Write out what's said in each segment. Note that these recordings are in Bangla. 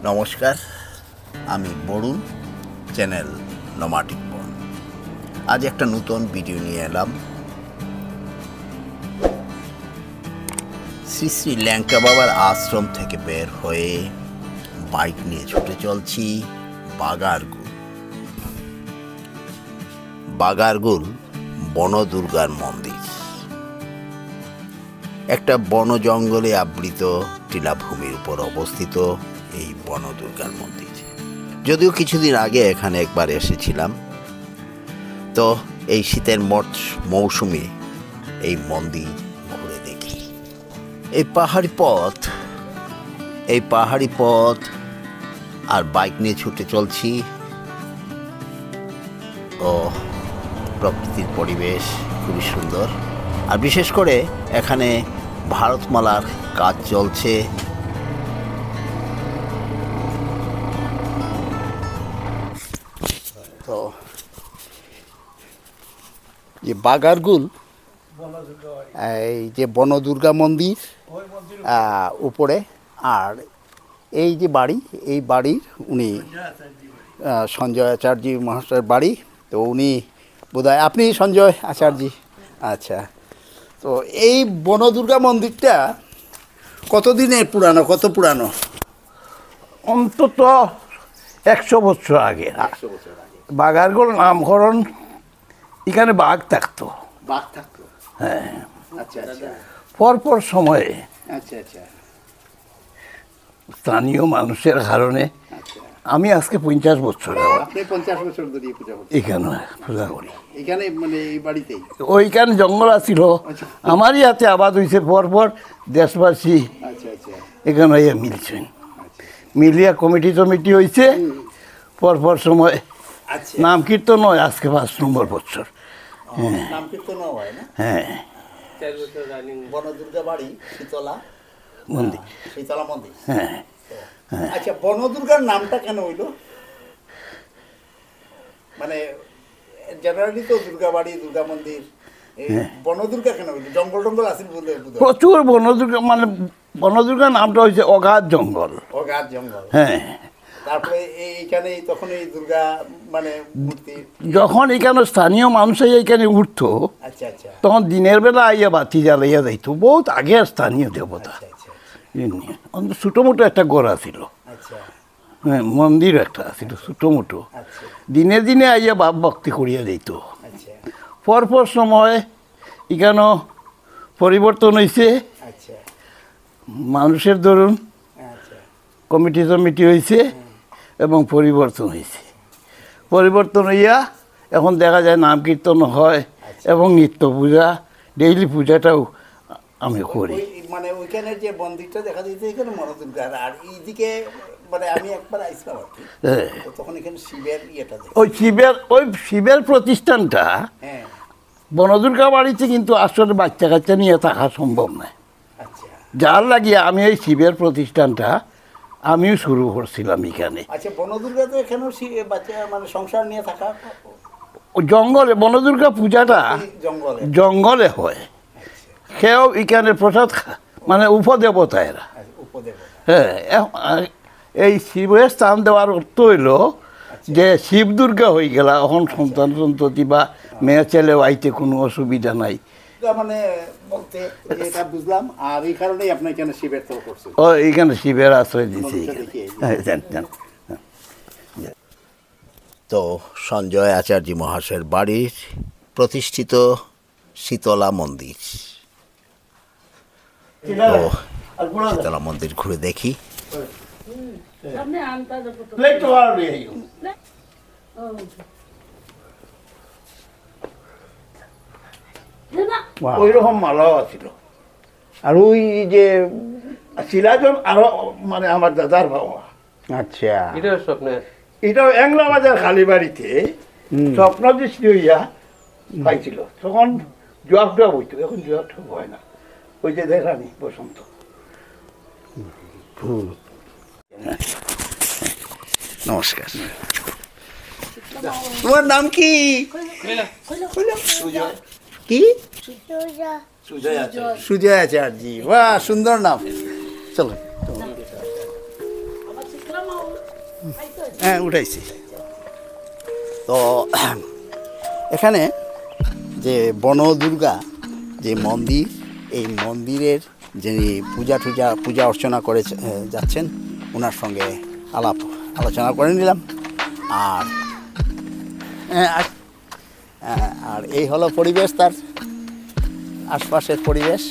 নমস্কার, আমি বরুণ, চ্যানেল নোমাডিক বন। আজ একটা নতুন ভিডিও নিয়ে এলাম। শ্রী শ্রী ল্যাংটা বাবার আশ্রম থেকে বের হয়ে বাইক নিয়ে ছুটে চলছি বাগারগুল। বাগারগুল বনদুর্গার মন্দির। একটা বন জঙ্গলে আবৃত টিলাভূমির উপর অবস্থিত এই বনদুর্গার মন্দির। যদিও কিছুদিন আগে এখানে একবার এসেছিলাম, তো এই শীতের মৌসুমে এই মন্দির ঘুরে দেখি। এই পাহাড়ি পথ আর বাইক নিয়ে ছুটে চলছি। ও প্রকৃতির পরিবেশ খুবই সুন্দর। আর বিশেষ করে এখানে ভারতমালার কাজ চলছে। তো যে বাগারগুল, এই যে বনদুর্গা মন্দির উপরে, আর এই যে বাড়ি, এই বাড়ির উনি সঞ্জয় আচার্য মহাশয়ের বাড়ি। তো উনি বোধহয়, আপনি সঞ্জয় আচার্য? আচ্ছা। তো এই বনদুর্গা মন্দিরটা কতদিনের পুরানো, কত পুরানো? অন্তত 100 বছর আগে। বাগারগুল নামকরণ, এখানে বাঘ থাকতো। বাঘ থাকতো? হ্যাঁ। আচ্ছা আচ্ছা। পরপর সময়ে আচ্ছা আচ্ছা। স্থানীয় মানুষের কারণে আমি আজকে 50 বছর আপনি 50 বছর ধরে পূজা করছেন? এখানে পূজা করি। এখানে মানে এই বাড়িতেই? ওইখানে জঙ্গল আছিল, আমারই হাতে আবাদ হয়েছে। পরপর দেশবাসী আচ্ছা আচ্ছা এখানে মিলছেন, মিলিয়া কমিটি টমিটি হয়েছে। পরপর সময় নাম কীর্তন হয়। আজকে 5 নম্বর বছর। নাম কীর্তনও হয় না? হ্যাঁ। বনদুর্গা বাড়ি শীতলা মন্দির। শীতলা মন্দির। হ্যাঁ। আচ্ছা, বনদুর্গার নামটা কেন হইল? মানে জেনারেলি তো দুর্গা বাড়ি, দুর্গা মন্দির, বনদুর্গা কেন হইল? জঙ্গল টঙ্গল আছে বলে? প্রচুর বনদুর্গা, মানে বনদুর্গা নামটা হয়েছে অগাধ জঙ্গল। অগাধ জঙ্গল। হ্যাঁ। তারপরে এইখানে তখন এই দুর্গা মানে মূর্তি যখন এখানে স্থানীয় মানুষ এইখানে উঠতো, আচ্ছা আচ্ছা, তখন দিনের বেলা আইয়া বাতি জ্বালাইয়া যাইতো। বহুত আগে স্থানীয় দেবতা। ছোটো মোটো একটা গোড়া ছিল। হ্যাঁ, মন্দির একটা ছিল ছোটো মোটো। দিনে দিনে আইয়া বাপ ভক্তি করিয়া দিত। পরপর সময় এখানে পরিবর্তন হয়েছে। মানুষের ধরুন কমিটি টমিটি হয়েছে এবং পরিবর্তন হয়েছে। পরিবর্তন হইয়া এখন দেখা যায় নাম কীর্তন হয় এবং নিত্য পূজা, ডেইলি পূজাটাও আমি করি। মানে ওইখানের যে মন্দিরটা দেখা দিয়েছে এখানে বনদুর্গার, আর এইদিকে মানে আমি একবার আইছিলাম আর কি, তখন এখানে শিবের ইয়েটা ওই শিবের প্রতিষ্ঠানটা বনদুর্গা বাড়িতে, কিন্তু আসলে বাচ্চা কাচ্চা নিয়ে থাকা সম্ভব নয়। যার লাগিয়ে আমি এই শিবের প্রতিষ্ঠানটা আমিও শুরু করছিলাম এখানে। আচ্ছা, বনদুর্গা তো এখানেও বাচ্চা মানে সংসার নিয়ে থাকা জঙ্গলে, বনদুর্গা পূজাটা জঙ্গলে হয়। সেও এখানে প্রসাদ মানে উপদেবতা এরা। হ্যাঁ, এই শিবের স্থান দেওয়ার অর্থ হইল যে শিব দুর্গা হয়ে গেল, এখন সন্তান সন্ততি বা মেয়ে ছেলেও আইতে কোনো অসুবিধা নাই। মানে বলতে এটা বুঝলাম, আর এই কারণেই আপনি এখানে শিবের তল করছেন। ও, এইখানে শিবের আশ্রয় দিচ্ছে। তো সঞ্জয় আচার্য মহাশয়ের বাড়ির প্রতিষ্ঠিত শীতলা মন্দির। শীতলা মন্দির ঘুরে দেখি। ওই রকম মালাও আছিল। আর ওই যে শিলাজন আরো মানে আমার দাদার বাবা। আচ্ছা, এটাও এংলা বাজার খালিবাড়িতে স্বপ্ন দৃষ্টি হইয়া পাইছিল। তখন জোয়াবটা বইতো, এখন জোয়াবটা হয় না। ওই যে দেখানি বসন্ত। নমস্কার, তোমার নাম কি? কি? সুজয় আচার্য। বাহ, সুন্দর নাম। চলো। হ্যাঁ উঠাইছি। তো এখানে যে বনদুর্গা যে মন্দির, এই মন্দিরের যিনি পূজা অর্চনা করে যাচ্ছেন, ওনার সঙ্গে আলোচনা করে নিলাম। আর আর এই হলো পরিবেশ, তার আশপাশের পরিবেশ।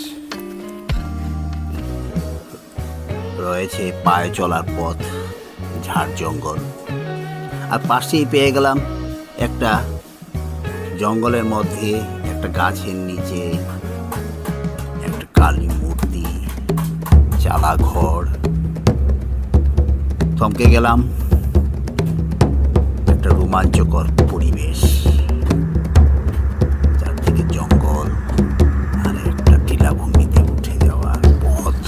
রয়েছে পায়ে চলার পথ, ঝাড় জঙ্গল, আর পাশেই পেয়ে গেলাম একটা জঙ্গলের মধ্যে একটা গাছের নিচে একটা কালী মূর্তি, চালা ঘর। থমকে গেলাম, একটা রোমাঞ্চকর পরিবেশ, চারদিকে জঙ্গল আর একটা টিলাভূমিতে উঠে যাওয়ার পথ।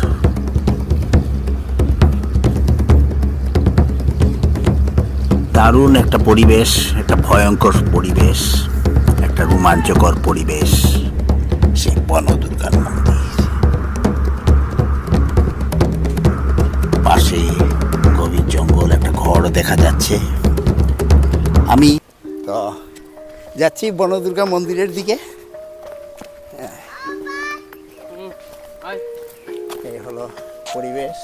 দারুণ একটা পরিবেশ, একটা ভয়ঙ্কর পরিবেশ, একটা রোমাঞ্চকর পরিবেশ, সেই বনদুর্গার মন্দির। পাশে গভীর জঙ্গল, একটা ঘর দেখা যাচ্ছে। আমি তো যাচ্ছি বনদুর্গা মন্দিরের দিকে। এই হলো পরিবেশ।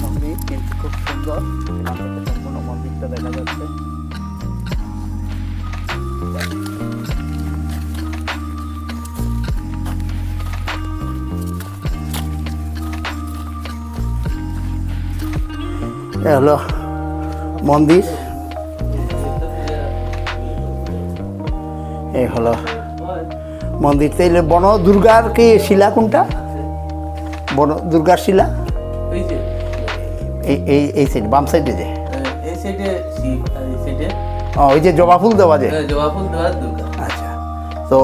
মন্দির কিন্তু খুব সুন্দর, এখান থেকে সম্পূর্ণ মন্দিরটা দেখা যাচ্ছে। এ হলো মন্দির, এই হলো মন্দির। তাইলে বনদুর্গার কি শিলা কোনটা? বনদুর্গার শিলা এই সাইড, বাম সাইডে যে ওই যে জবা ফুল দেওয়া, যে আচ্ছা। তো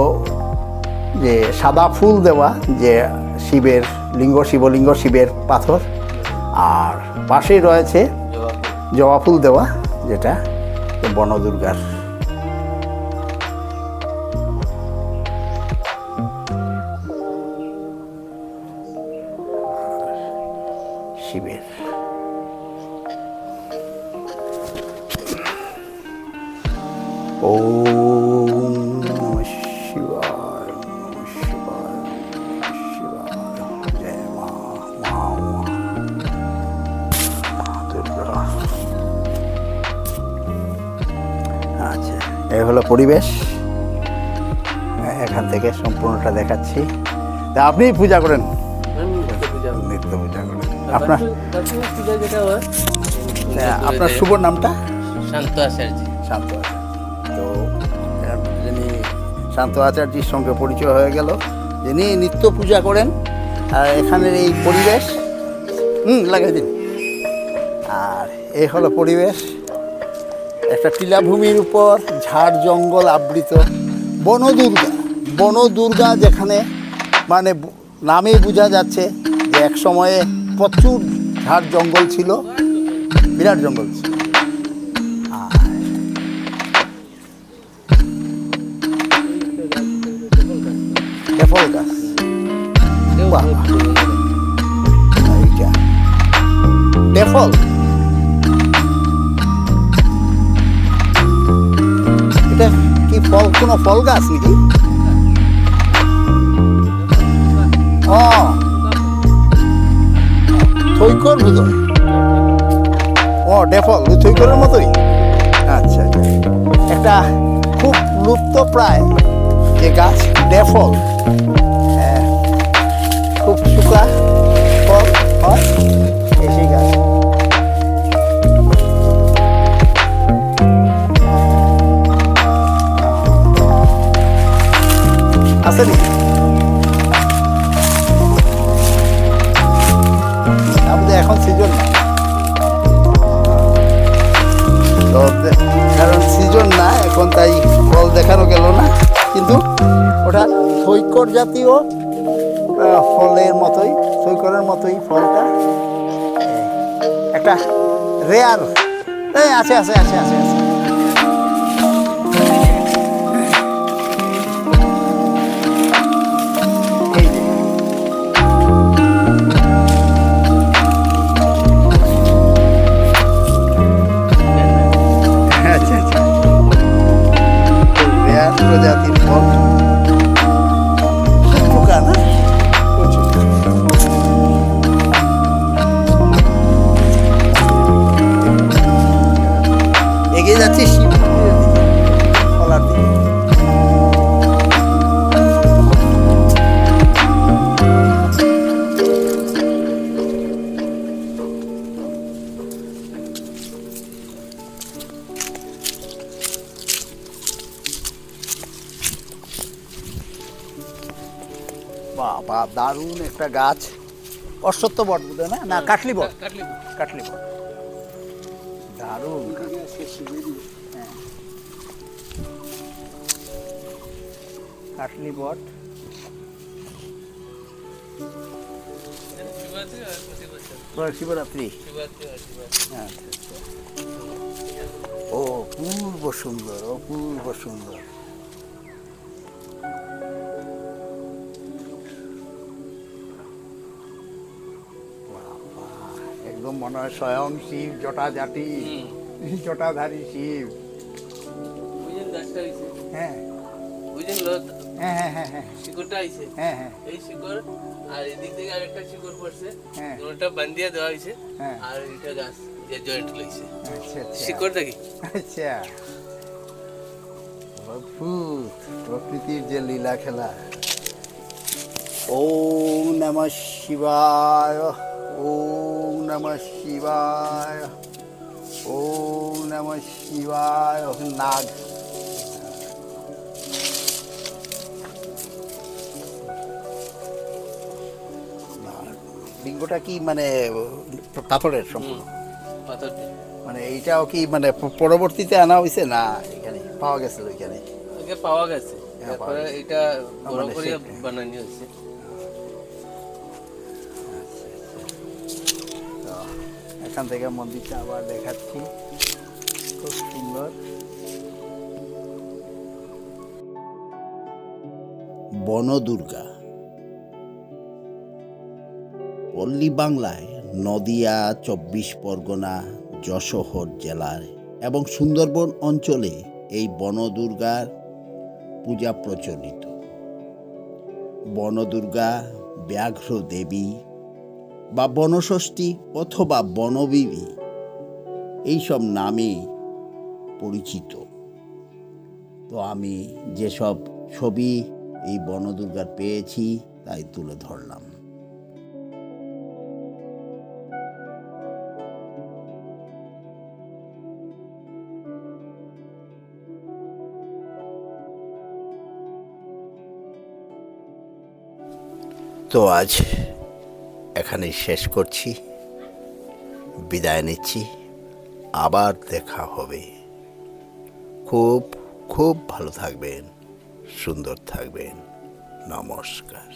যে সাদা ফুল দেওয়া যে শিবের লিঙ্গ, শিবলিঙ্গ, শিবের পাথর, আর পাশেই রয়েছে জবা ফুল দেওয়া, যেটা বনদুর্গার। শিবের ওম নমঃ শিবায়, নমঃ শিবায়, নমঃ শিবায়, জয় মা দুর্গা। আচ্ছা, এই হলো পরিবেশ, এখান থেকে সম্পূর্ণটা দেখাচ্ছি। তা আপনি পূজা করেন? নিত্য পূজা করেন। আপনার আপনার শুভ নামটা? শান্ত আচার্য। শান্ত আচার্য। তো যিনি শান্ত আচার্যের সঙ্গে পরিচয় হয়ে গেল, যিনি নিত্য পূজা করেন। আর এখানের এই পরিবেশ লাগাই দিন। আর এই হলো পরিবেশ, একটা টিলাভূমির উপর ঝাড় জঙ্গল আবৃত বনদুর্গা, যেখানে মানে নামেই বোঝা যাচ্ছে যে এক সময়ে প্রচুর ঝাড় জঙ্গল ছিল, বিরাট জঙ্গল ছিল। ডেফল গাছ, ডেফল, এটা কি ফল, কোনো ফল গাছ নাকি? ও থৈকর বোধ, ও ডেফল ওই থৈকরের মতোই। আচ্ছা, একটা খুব লুপ্ত প্রায় যে গাছ ডেফল, খুব শুকা ফল হয় সেই গাছ। আছে নাকি? আমাদের এখন সিজন না, তো কারণ সিজন না এখন, তাই ফল দেখানো গেল না। কিন্তু ওটা থৈকর জাতীয় ফলের মতোই, সৈকলের মতোই ফলটা একটা রেয়ার। আছে আছে আছে আছে আছে। এই যে। আচ্ছা আচ্ছা, রেয়ার প্রজাতির ফল। পোকা না প্রচুর। এগিয়ে যাচ্ছি শিবপুরের দিকে, কলার দিকে। বাবা দারুণ একটা গাছ। অশ্বত্থ বট বোধ না, না কাটলি বট, কাটলি বট দারুণ। হ্যাঁ, কাটলি বট। শিবরাত্রি। আচ্ছা আচ্ছা। ও অপূর্ব সুন্দর, অপূর্ব সুন্দর। একদম মনে হয় স্বয়ং শিব, জটাধারী শিব। হ্যাঁ হ্যাঁ হ্যাঁ হ্যাঁ হ্যাঁ, শিকড়টা আইছে, হ্যাঁ হ্যাঁ এই শিকড় আর এদিক থেকে আরেকটা শিকড় পড়ছে, হ্যাঁ। দুটোটা বান্ধিয়া দেওয়া হয়েছে, হ্যাঁ। আর এটা গাছ যে জয়েন্ট লইছে আচ্ছা আচ্ছা। শিকড় দেখি। আচ্ছা, অদ্ভুত প্রকৃতির যে লীলা খেলা। ওম নমঃ শিবায়, ওম নমঃ শিবায়, ওম নমঃ শিবায়। নাগ। লিঙ্গটা কি মানে পাথরের সম্পূর্ণ? পাথর দিয়ে। মানে এইটাও কি মানে পরবর্তীতে আনা হয়েছে না এখানে পাওয়া গেছে? ওইখানে আগে পাওয়া গেছে, হ্যাঁ, পাওয়া তারপরে গেছে। এটা বড় মানে করে সেটা। বানানো হয়েছে। তো এখান থেকে মন্দিরটা আবার দেখাচ্ছি, খুব সুন্দর। বনদুর্গা পল্লী বাংলায় নদিয়া, 24 পরগনা, যশোর জেলায় এবং সুন্দরবন অঞ্চলে এই বনদুর্গার পূজা প্রচলিত। বনদুর্গা, ব্যাঘ্র দেবী বা বনষষ্ঠী অথবা বনবিবি এইসব নামে পরিচিত। তো আমি যেসব ছবি এই বনদুর্গার পেয়েছি তাই তুলে ধরলাম। তো আজ এখানেই শেষ করছি, বিদায় নিচ্ছি। আবার দেখা হবে। খুব খুব ভালো থাকবেন, সুন্দর থাকবেন। নমস্কার।